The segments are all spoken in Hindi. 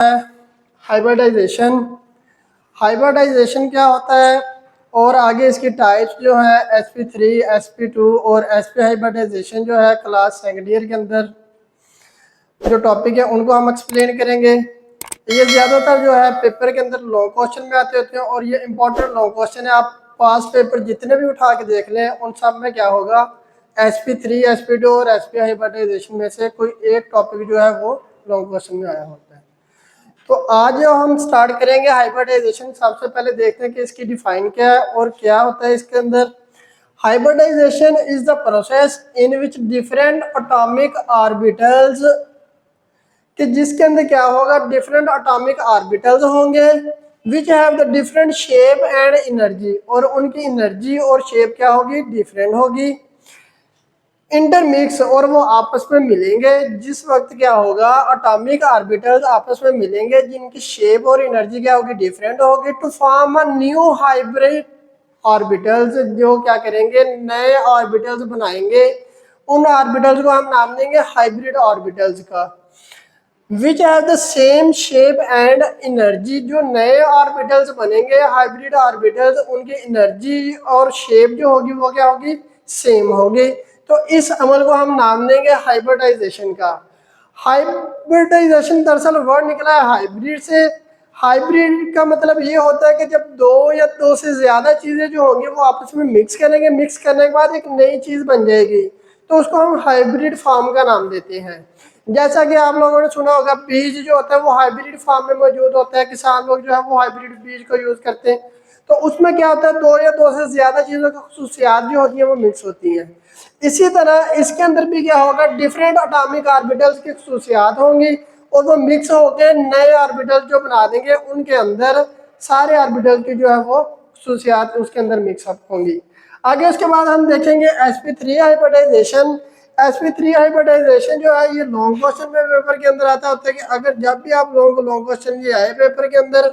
हाइब्रिडाइजेशन। हाइब्रिडाइजेशन क्या होता है और आगे इसकी टाइप्स जो है sp3, sp2 और sp हाइब्रिडाइजेशन जो है क्लास सेकेंड ईयर के अंदर जो टॉपिक है उनको हम एक्सप्लेन करेंगे। ये ज़्यादातर जो है पेपर के अंदर लॉन्ग क्वेश्चन में आते होते हैं और ये इंपॉर्टेंट लॉन्ग क्वेश्चन है। आप पास पेपर जितने भी उठा के देख लें उन सब में क्या होगा, sp3, sp2 और sp हाइब्रिडाइजेशन में से कोई एक टॉपिक जो है वो लॉन्ग क्वेश्चन में आया होता है। तो आज जो हम स्टार्ट करेंगे हाइब्रिडाइजेशन, सबसे पहले देखते हैं कि इसकी डिफाइन क्या है और क्या होता है इसके अंदर। Hybridization is the process in which different atomic orbitals, कि जिसके अंदर क्या होगा, डिफरेंट एटॉमिक ऑर्बिटल्स होंगे which have the different shape and energy, और उनकी एनर्जी और शेप क्या होगी, डिफरेंट होगी। इंटरमिक्स, और वो आपस में मिलेंगे। जिस वक्त क्या होगा, एटॉमिक ऑर्बिटल्स आपस में मिलेंगे जिनकी शेप और एनर्जी क्या होगी, डिफरेंट होगी। To form a new hybrid orbitals, जो क्या करेंगे, नए ऑर्बिटल्स बनाएंगे। उन ऑर्बिटल्स को हम नाम देंगे हाइब्रिड ऑर्बिटल्स का। विच have the same shape and energy, जो नए ऑर्बिटल्स बनेंगे हाइब्रिड ऑर्बिटल्स, उनकी एनर्जी और शेप जो होगी वो क्या होगी, सेम होगी। तो इस अमल को हम नाम देंगे हाइब्रिडाइजेशन का। हाइब्रिडाइजेशन दरअसल वर्ड निकला है हाइब्रिड से। हाइब्रिड का मतलब ये होता है कि जब दो या दो से ज्यादा चीजें जो होंगी वो आपस में मिक्स करेंगे, मिक्स करने के बाद एक नई चीज बन जाएगी, तो उसको हम हाइब्रिड फॉर्म का नाम देते हैं। जैसा कि आप लोगों ने सुना होगा, बीज जो होता है वो हाइब्रिड फॉर्म में मौजूद होता है। किसान लोग जो है वो हाइब्रिड बीज को यूज करते हैं। तो उसमें क्या होता है, दो या दो से ज्यादा चीजों की खुसूसियात जो होती है वो मिक्स होती हैं। इसी तरह इसके अंदर भी क्या होगा, डिफरेंट एटॉमिक ऑर्बिटल्स की खुसूसियात होंगी और वो मिक्स होकर नए ऑर्बिटल जो बना देंगे, उनके अंदर सारे ऑर्बिटल की जो है वो खुसूसियात उसके अंदर मिक्सअप होंगी। आगे उसके बाद हम देखेंगे sp3 हाइब्रिडाइजेशन। sp3 हाइब्रिडाइजेशन जो है ये लॉन्ग क्वेश्चन में पेपर के अंदर आता होता है कि अगर जब भी आप लोगों को लॉन्ग क्वेश्चन ये आए पेपर के अंदर,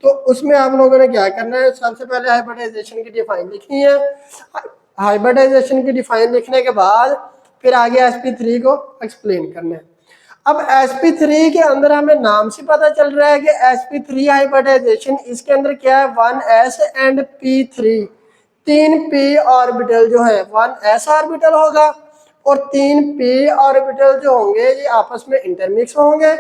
तो उसमें आप लोगों ने क्या करना है, सबसे पहले हाइब्रिडाइजेशन की डिफाइन लिखनी है। हाइब्रिडाइजेशन की डिफाइन लिखने के बाद फिर आगे sp3 को एक्सप्लेन करना है। अब sp3 के अंदर हमें नाम से पता चल रहा है कि sp3 हाइब्रिडाइजेशन, इसके अंदर क्या है, 1s and p3, 3p orbital जो है 1s ऑर्बिटल होगा और 3p ऑर्बिटल जो होंगे ये आपस में इंटरमिक्स होंगे।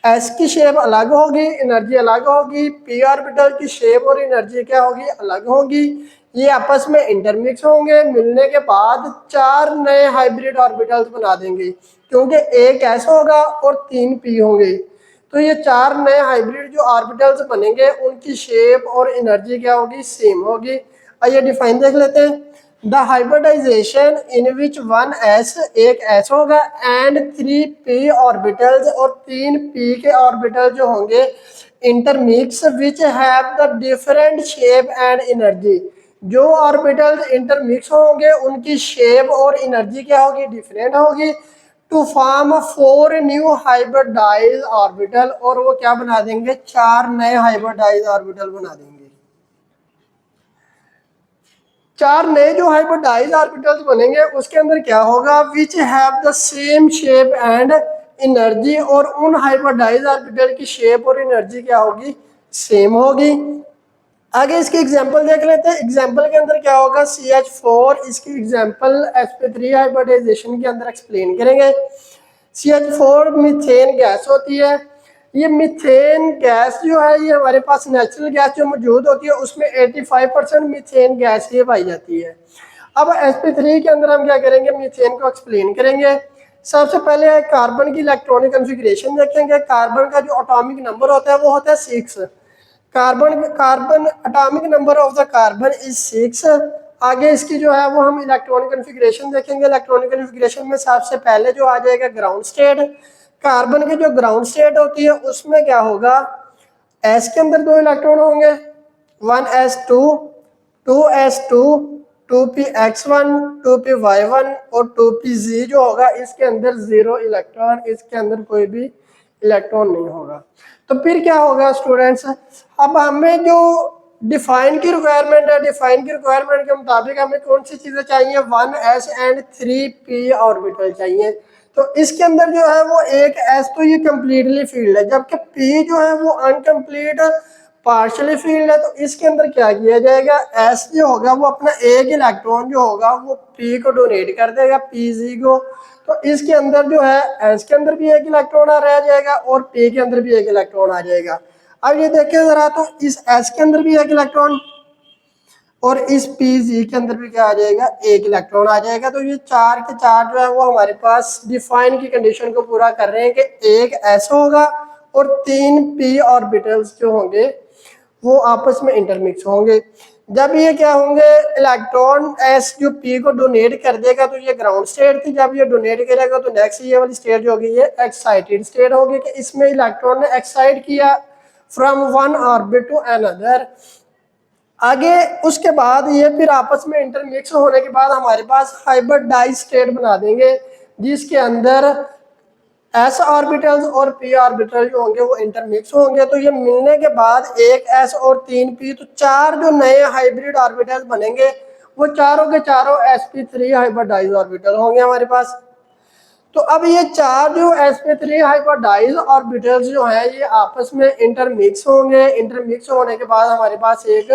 s की शेप अलग होगी, एनर्जी अलग होगी। p ऑर्बिटल की शेप और एनर्जी क्या होगी, अलग होगी। ये आपस में इंटरमिक्स होंगे, मिलने के बाद 4 नए हाइब्रिड ऑर्बिटल्स बना देंगे, क्योंकि एक s होगा और 3 p होंगे। तो ये 4 नए हाइब्रिड जो ऑर्बिटल्स बनेंगे उनकी शेप और एनर्जी क्या होगी, सेम होगी। आइए डिफाइन देख लेते हैं। The hybridisation in which 1s, एक s होगा, एंड 3p ऑर्बिटल्स, और 3p के ऑर्बिटल जो होंगे intermix, which have the different shape and energy, जो ऑर्बिटल्स इंटरमिक्स होंगे उनकी शेप और एनर्जी क्या होगी, डिफरेंट होगी। To form 4 new hybridize orbital, और वो क्या बना देंगे, 4 नए हाइब्रिडाइज ऑर्बिटल बना देंगे। 4 नए जो हाइब्रिडाइज ऑर्बिटल्स बनेंगे उसके अंदर क्या होगा, विच have the same shape and energy, और उन हाइब्रिडाइज ऑर्बिटल की शेप और एनर्जी क्या होगी, सेम होगी। आगे इसकी एग्जांपल देख लेते हैं। एग्जांपल के अंदर क्या होगा, CH4, इसकी एग्जांपल sp3 हाइब्रिडाइजेशन के अंदर एक्सप्लेन करेंगे। CH4 मीथेन गैस होती है। ये मीथेन गैस जो है ये हमारे पास नेचुरल गैस जो मौजूद होती है उसमें 85% मीथेन गैस ये पाई जाती है। अब sp3 के अंदर हम क्या करेंगे, मीथेन को एक्सप्लेन करेंगे। सबसे पहले कार्बन की इलेक्ट्रॉनिक कॉन्फ़िगरेशन देखेंगे। कार्बन का जो एटॉमिक नंबर होता है वो होता है 6। Carbon atomic number of the carbon is 6। आगे इसकी जो है वो हम इलेक्ट्रॉनिक कॉन्फ़िगरेशन देखेंगे। इलेक्ट्रॉनिक कॉन्फ़िगरेशन में सबसे पहले जो आ जाएगा ग्राउंड स्टेट। कार्बन की जो ग्राउंड स्टेट होती है उसमें क्या होगा, s के अंदर 2 इलेक्ट्रॉन होंगे, 1s2, 2s2, 2px1, 2py1 और 2pz जो होगा इसके अंदर 0 इलेक्ट्रॉन, इसके अंदर कोई भी इलेक्ट्रॉन नहीं होगा। तो फिर क्या होगा स्टूडेंट्स, अब हमें जो डिफाइन की रिक्वायरमेंट है, डिफाइन की रिक्वायरमेंट के मुताबिक हमें कौन सी चीजें चाहिए, 1s एंड 3p ऑर्बिटल चाहिए। तो इसके अंदर जो है वो एक एस तो ये कंप्लीटली फील्ड है, जबकि पी जो है वो अनकम्प्लीट पार्शियली फील्ड है। तो इसके अंदर क्या किया जाएगा, एस जो होगा वो अपना एक इलेक्ट्रॉन जो होगा वो पी को डोनेट कर देगा, पीजी को। तो इसके अंदर जो है एस के अंदर भी एक इलेक्ट्रॉन आ रह जाएगा और पी के अंदर भी एक इलेक्ट्रॉन आ जाएगा। अब ये देखें जरा, तो इस एस के अंदर भी एक इलेक्ट्रॉन और इस पीजी के अंदर भी क्या आ जाएगा, एक इलेक्ट्रॉन आ जाएगा। तो ये चार के चार जो है वो हमारे पास डिफाइन की कंडीशन को पूरा कर रहे हैं कि एक एस होगा और तीन पी ऑर्बिटल्स जो होंगे वो आपस में इंटरमिक्स होंगे। जब ये क्या होंगे, इलेक्ट्रॉन एस जो पी को डोनेट कर देगा तो ये ग्राउंड स्टेट थी। जब ये डोनेट करेगा तो नेक्स्ट ये वाली स्टेट जो होगी ये एक्साइटेड स्टेट होगी कि इसमें इलेक्ट्रॉन ने एक्साइट किया from one orbit to another. आगे उसके बाद ये फिर आपस में इंटरमिक्स होने के बाद हमारे पास हाइब्रिडाइज स्टेट बना देंगे, जिसके अंदर एस ऑर्बिटल्स और पी ऑर्बिटल जो होंगे वो इंटरमिक्स होंगे। तो ये मिलने के बाद एक एस और तीन पी, तो चार जो नए हाइब्रिड ऑर्बिटल्स बनेंगे वो चारों के चारों sp3 हाइब्रिडाइज ऑर्बिटल होंगे हमारे पास। तो अब ये चार जो sp3 हाइब्रिडाइज ऑर्बिटल्स जो हैं ये आपस में इंटरमिक्स होंगे। इंटरमिक्स होने के बाद हमारे पास एक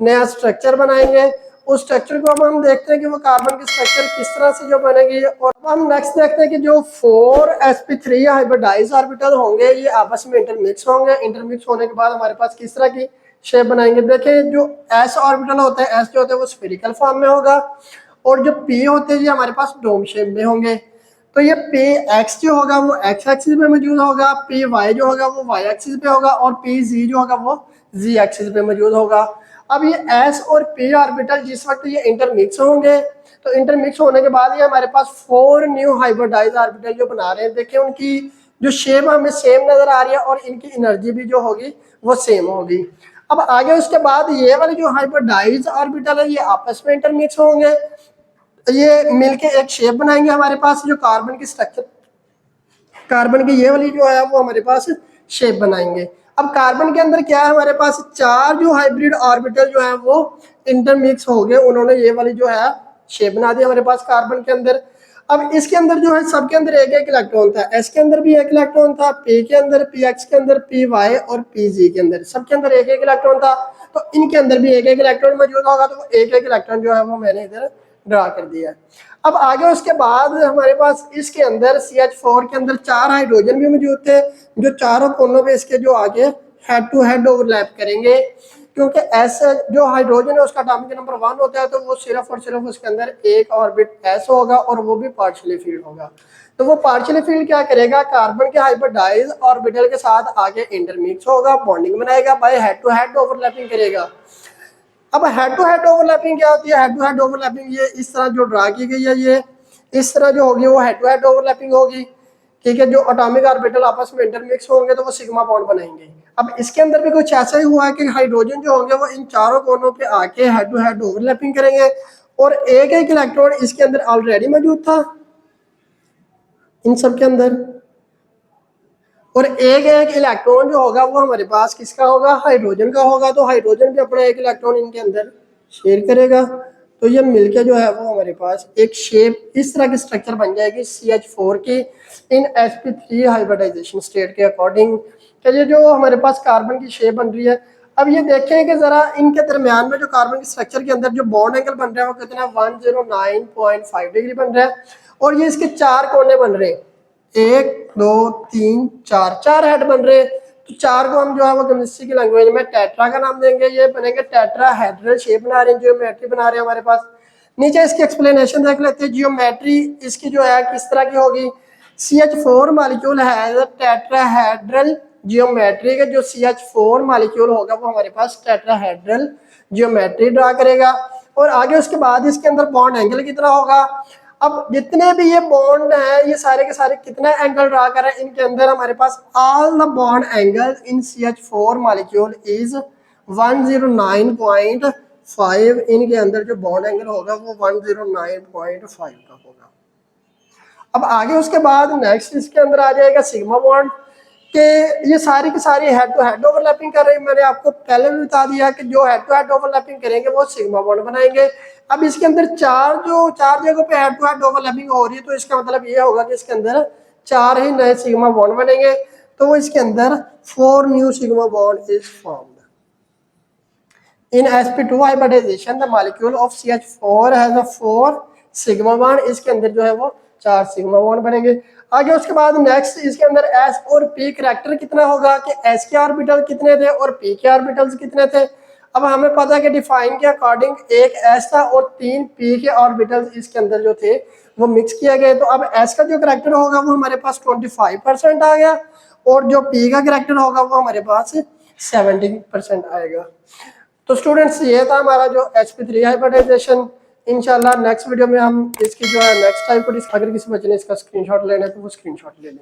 नया स्ट्रक्चर बनाएंगे। उस स्ट्रक्चर को अब हम देखते हैं कि वो कार्बन की स्ट्रक्चर किस तरह से जो बनेगी। और हम नेक्स्ट देखते हैं कि जो 4 sp3 हाइब्रिडाइज ऑर्बिटल होंगे ये आपस में इंटरमिक्स होंगे। इंटरमिक्स होने के बाद हमारे पास किस तरह की शेप बनाएंगे। देखिए जो s ऑर्बिटल होते हैं, s जो होते हैं वो स्फेरिकल फॉर्म में होगा और जो p होते हैं ये हमारे पास डोम शेप में होंगे। तो ये पी एक्स जो होगा वो एक्स एक्सिस पे मौजूद होगा, पी वाई जो होगा वो वाई एक्सिस पे होगा और पी जी जो होगा वो जी एक्सिस पे मौजूद होगा। अब ये एस और पी ऑर्बिटल जिस वक्त ये इंटरमिक्स होंगे तो इंटरमिक्स होने के बाद ये हमारे पास 4 न्यू हाइब्रिडाइज ऑर्बिटल जो बना रहे हैं। देखिए उनकी जो शेप हमें सेम नजर आ रही है और इनकी एनर्जी भी जो होगी वो सेम होगी। अब आगे उसके बाद ये वाले जो हाइब्रिडाइज ऑर्बिटल है ये आपस में इंटरमिक्स होंगे, ये मिलके एक शेप बनाएंगे हमारे पास जो कार्बन की स्ट्रक्चर, कार्बन की ये वाली जो है वो हमारे पास शेप बनाएंगे। अब कार्बन के अंदर क्या है, हमारे पास चार जो हाइब्रिड ऑर्बिटल जो है वो इंटरमिक्स हो गए, उन्होंने ये वाली जो है शेप बना दी हमारे पास कार्बन के अंदर। अब इसके अंदर जो है सबके अंदर एक एक इलेक्ट्रॉन था, एस के अंदर भी एक इलेक्ट्रॉन था, पी के अंदर, पी एक्स के अंदर, पी वाई और पी जी के अंदर सबके अंदर एक एक इलेक्ट्रॉन था। तो इनके अंदर भी एक एक इलेक्ट्रॉन मौजूद होगा। तो एक एक इलेक्ट्रॉन जो है वो मैंने इधर ड्रा कर दिया है। अब आगे उसके बाद हमारे पास इसके अंदर CH4 के अंदर चार हाइड्रोजन भी मौजूद थे जो चारों कोनों पे इसके जो आगे हेड टू हेड ओवरलैप करेंगे, क्योंकि एस जो हाइड्रोजन है उसका एटॉमिक नंबर 1 होता है। तो वो सिर्फ और सिर्फ उसके अंदर एक ऑर्बिट एस होगा और वो भी पार्शियली फील्ड होगा। तो वो पार्शियली फील्ड क्या करेगा, कार्बन के हाइब्रिडाइज ऑर्बिटल के साथ आगे इंटरमिक्स होगा, बॉन्डिंग बनाएगा, by head to head overlapping करेगा। अब हेड टू हेड ओवरलैपिंग क्या होती है, हेड टू हेड ओवरलैपिंग ये इस तरह जो ड्रा की गई है ये इस तरह जो होगी वो हेड टू हेड ओवरलैपिंग होगी। ठीक है, जो एटॉमिक ऑर्बिटल आपस में इंटरमिक्स होंगे तो वो सिग्मा बॉन्ड बनाएंगे। अब इसके अंदर भी कुछ ऐसा ही हुआ है कि हाइड्रोजन जो होंगे वो इन चारों कोनों पे आके हेड टू हेड ओवरलैपिंग करेंगे और एक एक इलेक्ट्रॉन इसके अंदर ऑलरेडी मौजूद था इन सब के अंदर, और एक एक इलेक्ट्रॉन जो होगा वो हमारे पास किसका होगा, हाइड्रोजन का होगा। तो हाइड्रोजन भी अपना एक इलेक्ट्रॉन इनके अंदर शेयर करेगा। तो ये मिलके जो है वो हमारे पास एक शेप इस तरह की स्ट्रक्चर बन जाएगी CH4 की इन sp3 हाइब्रिडाइजेशन स्टेट के अकॉर्डिंग। तो ये जो हमारे पास कार्बन की शेप बन रही है। अब ये देखें कि जरा इनके दरमियान में जो कार्बन की स्ट्रक्चर के अंदर जो बॉन्ड एंगल बन रहा है वो कितना 109.5 डिग्री बन रहा है और ये इसके चार कोने बन रहे हैं, 1 2 3 4 चार हेड बन रहे हैं। तो चार को हम जो है वो केमिस्ट्री की लैंग्वेज में टेट्रा का नाम देंगे। ये बनेंगे टेट्राहेड्रल शेप बना रहे हैं, जियोमेट्री बना रहे हैं हमारे पास। नीचे इसकी एक्सप्लेनेशन देख लेते हैं। जियोमेट्री इसकी जो है किस तरह की होगी, CH4 मॉलिक्यूल है टेट्राहेड्रल जियोमेट्री के, जो CH4 मॉलिक्यूल होगा वो हमारे पास टेट्राहेड्रल जियोमेट्री ड्रा करेगा। और आगे उसके बाद इसके अंदर बॉन्ड एंगल कितना होगा। अब जितने भी ये बॉन्ड है ये सारे के सारे कितना एंगल ड्रा कर रहे हैं, इनके अंदर हमारे पास all the bond angle in CH4 molecule is 109.5। इनके अंदर जो बॉन्ड एंगल होगा वो 109.5 का होगा। अब आगे उसके बाद नेक्स्ट इसके अंदर आ जाएगा सिग्मा बॉन्ड। कि ये सारी की सारी हेड टू हेड ओवरलैपिंग कर रही है। मैंने आपको पहले भी बता दिया कि जो हेड टू हेड ओवरलैपिंग करेंगे वो सिग्मा बॉन्ड बनाएंगे। अब इसके अंदर चार जगहों पे हेड टू हेड ओवरलैपिंग हो रही है, तो इसका मतलब ये होगा कि इसके अंदर 4 ही नए सिग्मा बॉन्ड बनेंगे। तो इसके अंदर 4 new sigma bond is formed. In sp2 hybridization, the molecule of CH4 has a 4 sigma bond. इसके अंदर जो है वो 4 सिग्मा बॉन्ड बनेंगे। आगे उसके बाद नेक्स्ट इसके अंदर S और P करैक्टर कितना होगा कि S के ऑर्बिटल कितने थे और P के ऑर्बिटल्स कितने थे। अब हमें पता है कि डिफाइन के अकॉर्डिंग एक S था और 3 P के ऑर्बिटल्स इसके अंदर जो थे वो मिक्स किए गए। तो अब S का जो करैक्टर होगा वो हमारे पास 25% आ गया और जो P का करैक्टर होगा वो हमारे पास 70% आएगा। तो स्टूडेंट्स ये था हमारा जो sp3 हाइब्रिडाइजेशन। इंशाल्लाह नेक्स्ट वीडियो में हम इसकी जो है नेक्स्ट टाइप को अगर किसी बच्चे ने इसका स्क्रीनशॉट लेना है तो वो स्क्रीनशॉट ले लें।